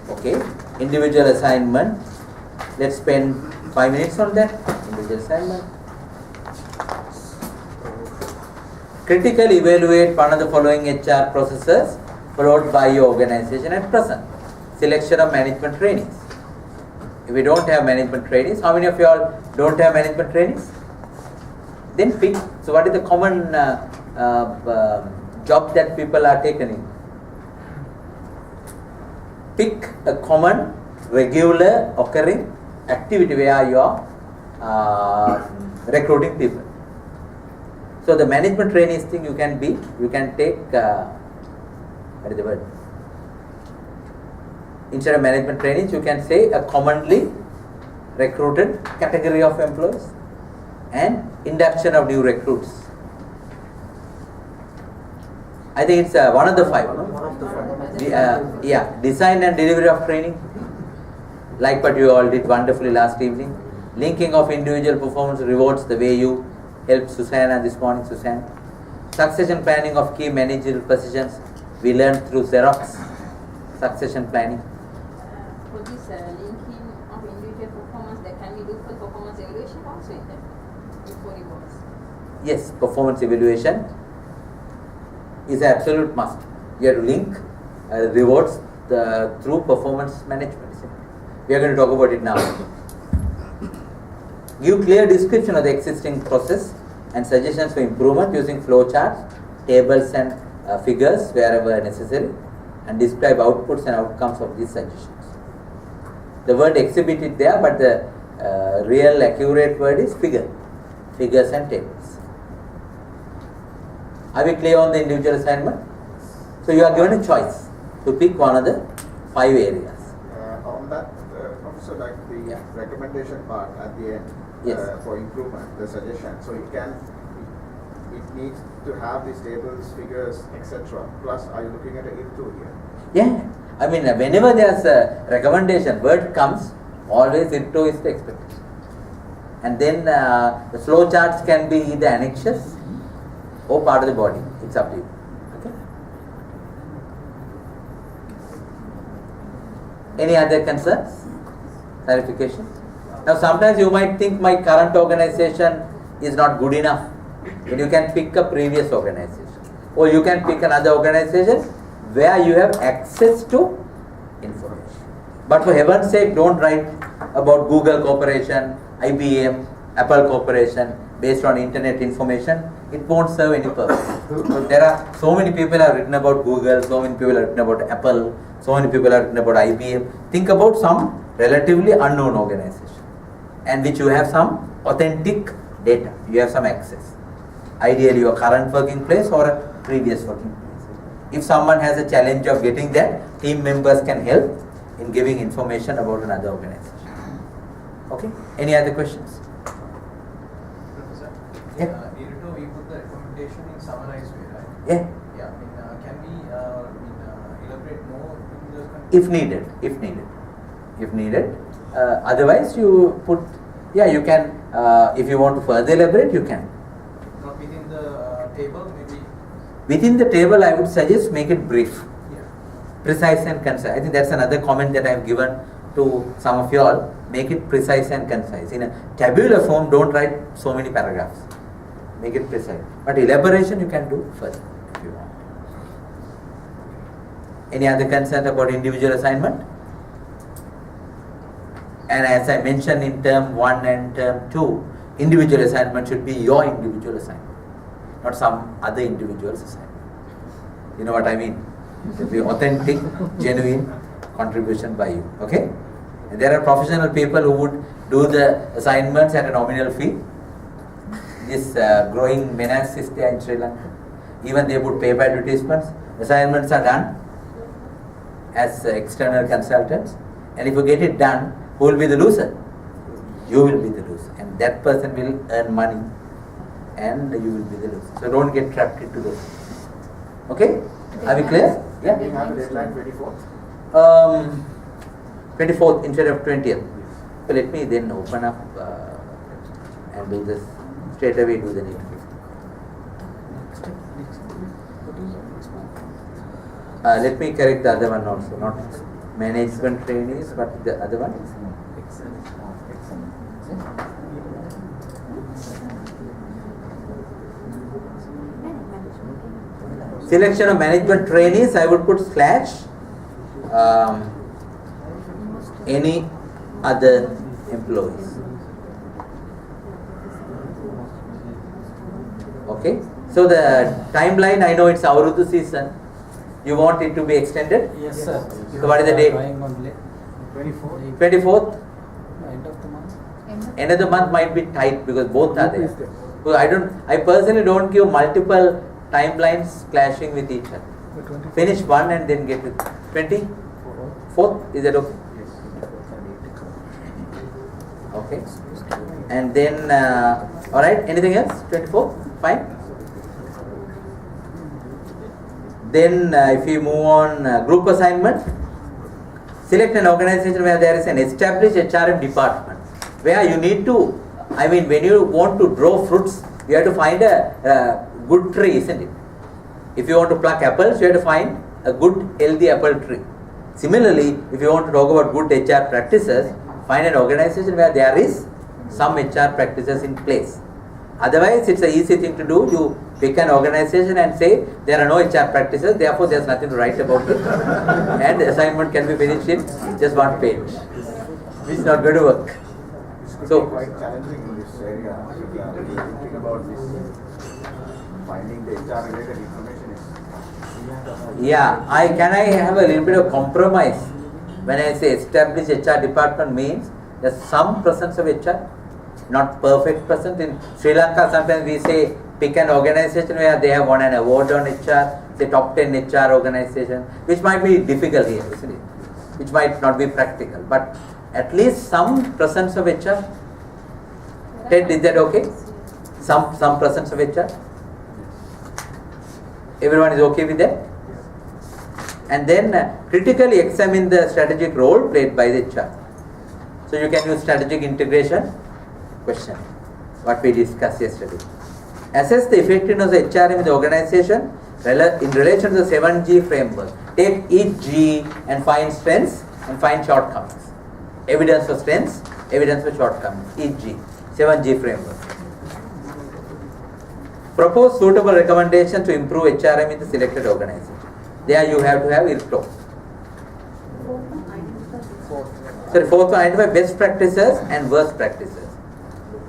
Okay, individual assignment. Let's spend 5 minutes on that. Individual assignment. Critically evaluate one of the following HR processes followed by your organization at present. Selection of management trainees. If we don't have management trainees, how many of you all don't have management trainees? Then pick. So what is the common job that people are taken in? Pick a common, regular, occurring activity where you are recruiting people. So the management trainees thing you can take, what is the word? Instead of management trainees, you can say a commonly recruited category of employees and induction of new recruits. I think it's one of the five. No? One of the five. Yeah, design and delivery of training, like what you all did wonderfully last evening. Linking of individual performance rewards, the way you helped Susanna this morning, Susanna. Succession planning of key managerial positions, we learned through Xerox. Succession planning. For this linking of individual performance, that can we do for performance evaluation also in that before rewards? Yes, performance evaluation is an absolute must. You have to link rewards through performance management. We are going to talk about it now. Give clear description of the existing process and suggestions for improvement using flowcharts, tables and figures wherever necessary, and describe outputs and outcomes of these suggestions. The word exhibit is there, but the real accurate word is figures and tables. Are we clear on the individual assignment? So you are given a choice to pick one of the 5 areas. On that, Professor, like the recommendation part at the end, yes, for improvement, the suggestion. So it needs to have these tables, figures, etc. Plus, are you looking at an if to here? Yeah, I mean whenever there's a recommendation, word comes, always into is the expectation. And then the flow charts can be either annexes or part of the body. It's up to you. Okay. Any other concerns? Clarification? Now sometimes you might think my current organization is not good enough. Then you can pick a previous organization. Or you can pick another organization where you have access to information. But for heaven's sake, don't write about Google Corporation, IBM, Apple Corporation based on internet information. It won't serve any purpose. So there are so many people have written about Google, so many people have written about Apple, so many people have written about IBM. Think about some relatively unknown organization and which you have some authentic data, you have some access. Ideally your current working place or a previous working place. If someone has a challenge of getting that, team members can help in giving information about another organization. Okay? Any other questions? Professor, Yeah. we put the recommendation in summarized way, right? Yeah. Yeah. Can we elaborate more in those conditions? If needed. Otherwise you put, you can, if you want to further elaborate, you can. Not within the table, maybe. Within the table, I would suggest make it brief, Yeah. precise and concise. I think that's another comment that I have given to some of you all. Make it precise and concise. In a tabular form, don't write so many paragraphs. Make it precise. But elaboration you can do further if you want. Any other concern about individual assignment? And as I mentioned in term 1 and term 2, individual assignment should be your individual assignment, not some other individual's assignment. You know what I mean? It should be authentic, genuine contribution by you. Okay? And there are professional people who would do the assignments at a nominal fee. This growing menace is there in Sri Lanka. Even they would pay by advertisements. Assignments are done as external consultants. And if you get it done, who will be the loser? You will be the loser. And that person will earn money. And you will be the loser. So don't get trapped into those. Okay? Are we clear? Yeah? We have a deadline 24th. 24th instead of 20th. So let me then open up and do this. Straight away do the needful. Let me correct the other one also. Not Management trainees, what the other one? Selection of management trainees, I would put slash any other employees. Okay, so the timeline, I know it's Avrudu season. You want it to be extended? Yes, sir. So what is the date? Drawing on late. 24th. 24th? End of the month. End of the month might be tight because both are there. So I personally don't give multiple timelines clashing with each other. Finish one and then get to 24th. Is that okay? Okay. And then, alright, anything else? 24th? Fine. Then, if you move on, group assignment, select an organization where there is an established HRM department, where you need to, I mean, when you want to draw fruits, you have to find a good tree, isn't it? If you want to pluck apples, you have to find a good, healthy apple tree. Similarly, if you want to talk about good HR practices, find an organization where there is some HR practices in place. Otherwise, it's an easy thing to do. You pick an organization and say there are no HR practices, therefore there's nothing to write about it. And the assignment can be finished in just one page. It's not going to work. This So- could be quite challenging in this area. If you are really thinking about this, finding the HR related information is. Yeah, can I have a little bit of compromise? When I say established HR department means there's some presence of HR, not perfect presence. In Sri Lanka, sometimes we say pick an organization where they have won an award on HR, say top 10 HR organization, which might be difficult here, isn't it? Which might not be practical, but at least some presence of HR. Ted, is that okay? Some presence of HR? Everyone is okay with that? And then critically examine the strategic role played by the HR. So you can use strategic integration question, what we discussed yesterday. Assess the effectiveness of HRM in the organization in relation to the 7G framework. Take each G and find strengths and find shortcomings. Evidence for strengths, evidence for shortcomings. Each G, 7G framework. Propose suitable recommendations to improve HRM in the selected organization. There you have to have IRTO. Fourth one, identify best practices and worst practices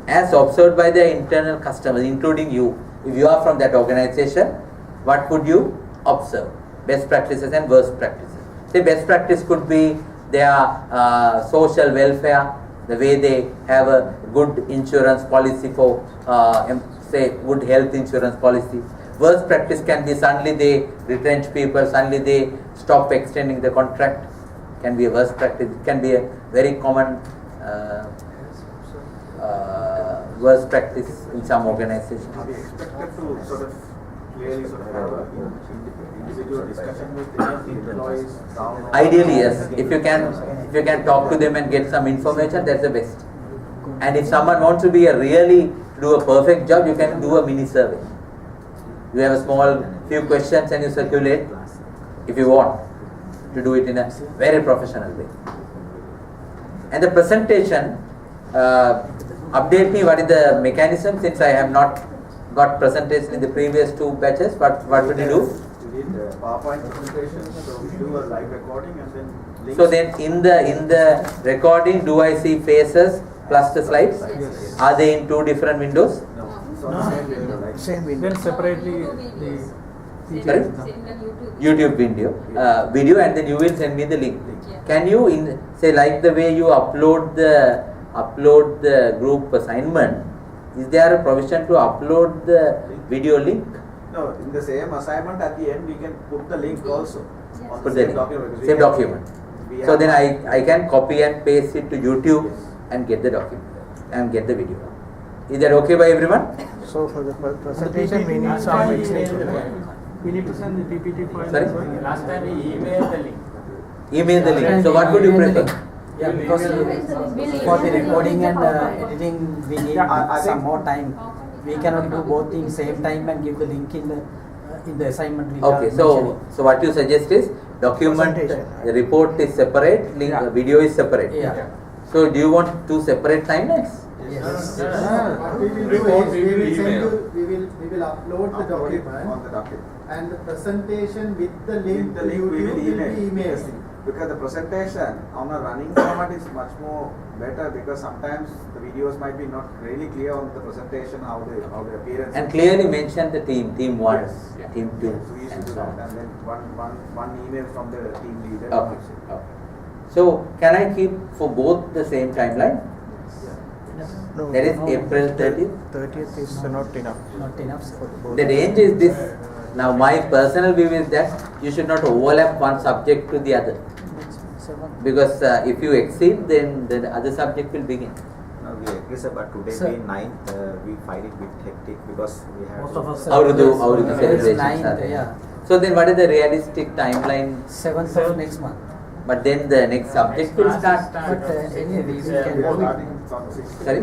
as observed by the internal customers, including you. If you are from that organization, what could you observe? Best practices and worst practices. Say best practice could be their social welfare, the way they have a good insurance policy for, say, good health insurance policy. Worst practice can be suddenly they retrench people, suddenly they stop extending the contract. Can be a worst practice. It can be a very common worst practice in some organizations. Are we expected to sort of clearly sort of have a individual discussion with the employees down? Ideally, yes. If you can talk to them and get some information, that's the best. And if someone wants to be do a perfect job, you can do a mini survey. You have a small few questions and you circulate if you want to do it in a very professional way. And the presentation, update me what is the mechanism, since I have not got presentation in the previous two batches. What would you do? We did PowerPoint presentations, so we do a live recording and then links. So then in the recording, do I see faces plus the slides? Yes. Are they in two different windows? No, it's on the same window, right? Same window. Then separately Sorry? Send on YouTube. YouTube video, and then you will send me the link. Yeah. Can you say like the way you upload the group assignment? Is there a provision to upload the video link? No, in the same assignment at the end we can put the link also on Put the the same document. because we same have- document. we So have- then I can copy and paste it to YouTube Yes. and get the document and get the video. Is that okay by everyone? So for the presentation, we need some explanation. we need to send the PPT file. Sorry? as well. Last time we emailed the link. Email the link. So what would you prefer? Yeah, because for the recording and editing, we need I some think- more time. We cannot do both in same time and give the link in the in the assignment we Okay, are so mentioning. what you suggest is document, Presentation. the report is separate, link, Yeah. video is separate. Yeah. So do you want two separate timelines? Yes. What we will do Report is, we we will will send email. you, we will upload the Upload it document on the document. and the presentation with the link With to the link YouTube we will will email. be emailed. Yes, because the presentation on a running format is much more better, because sometimes the videos might be not really clear on the presentation, how the appearance. And clearly mention the team 1, Yes. team 2, So we used to and do so that, on. and then one email from the team leader. Okay, okay. So can I keep for both the same timeline? No, That is No. April 30th. 30th is not enough. Not enough for both. The range is this. Now my personal view is that you should not overlap one subject to the other. Because if you exceed, then the other subject will begin. No, we agree, sir, but today Sir. being 9th, we find it a bit hectic because we have. Most of us How to do Yes, yes, celebrations ninth, are there. yeah. So then what is the realistic timeline? 7th of next month. But then the next subject will start. But anyway, we can We are do it. starting from 6th. Sorry?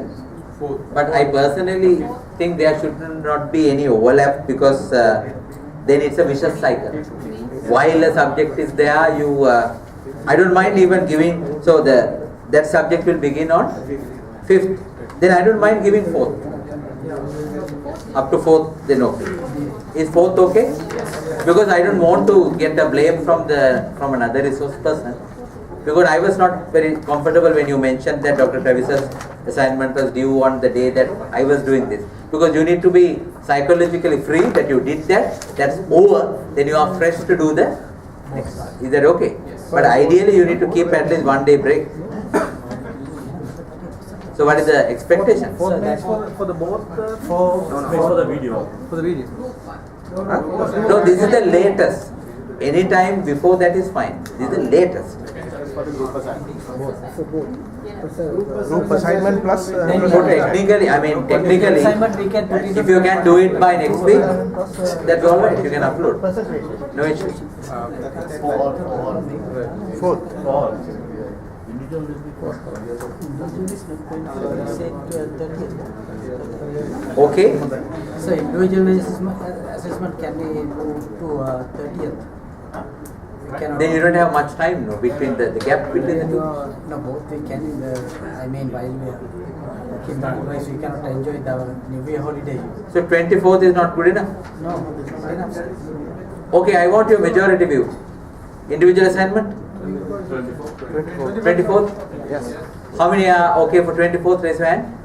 Fourth. But I personally think there should not be any overlap, because then it's a vicious cycle. While a subject is there, you I don't mind even giving, so that subject will begin on 5th. Then I don't mind giving 4th. Up to 4th, then okay. Is 4th okay? Because I don't want to get the blame from another resource person. Because I was not very comfortable when you mentioned that Dr. Travis's assignment was due on the day that I was doing this. Because you need to be psychologically free that you did that, that's over, then you are fresh to do the next one. Is that okay? But ideally you need to keep at least 1 day break. So what is the expectation? So that For the both, for the video. For the video. Huh? No, this is the latest. Any time before that is fine. This is the latest. For the group assignment. Group assignment plus. Then So technically, assignment we can put it. if you can do it by next week, that's all right. You can upload. No issue. Fourth. Okay? So individual assessment can be moved to 30th. We cannot. Then you don't have much time, no, between the gap between the two. No, both we can in the, I mean, while we are working, otherwise we cannot enjoy the New Year holiday. So 24th is not good enough. No, not enough. Okay, I want your majority view. Individual assignment? 24th? Yes. How many are okay for 24th? Raise your hand.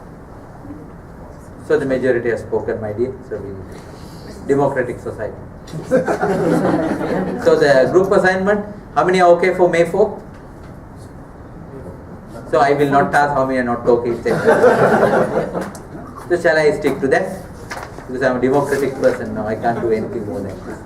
So the majority has spoken, my dear. So we democratic society. So the group assignment, how many are okay for May 4th? So I will not ask how many are not okay. So shall I stick to that? Because I am a democratic person now, I can't do anything more than this.